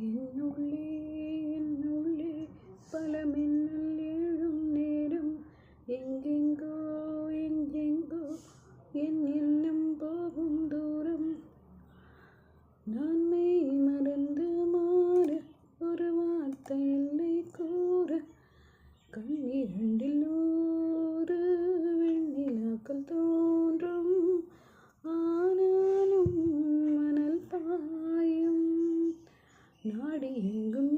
என்னுள்ளே என்னுள்ளே பல மின்னல் எழும் நேரம் எங்கெங்கோ எங்கெங்கோ என் எண்ணம் போகும் தூரம் நான் மெய் மறந்து மாற ஒரு வார்த்தை என்னை கூற கண்ணிரண்டில் 100 வெண்ணிலாக்கள் தோன்றும் ஆனாலும் மணல் பாயும் நாடி எங்கும்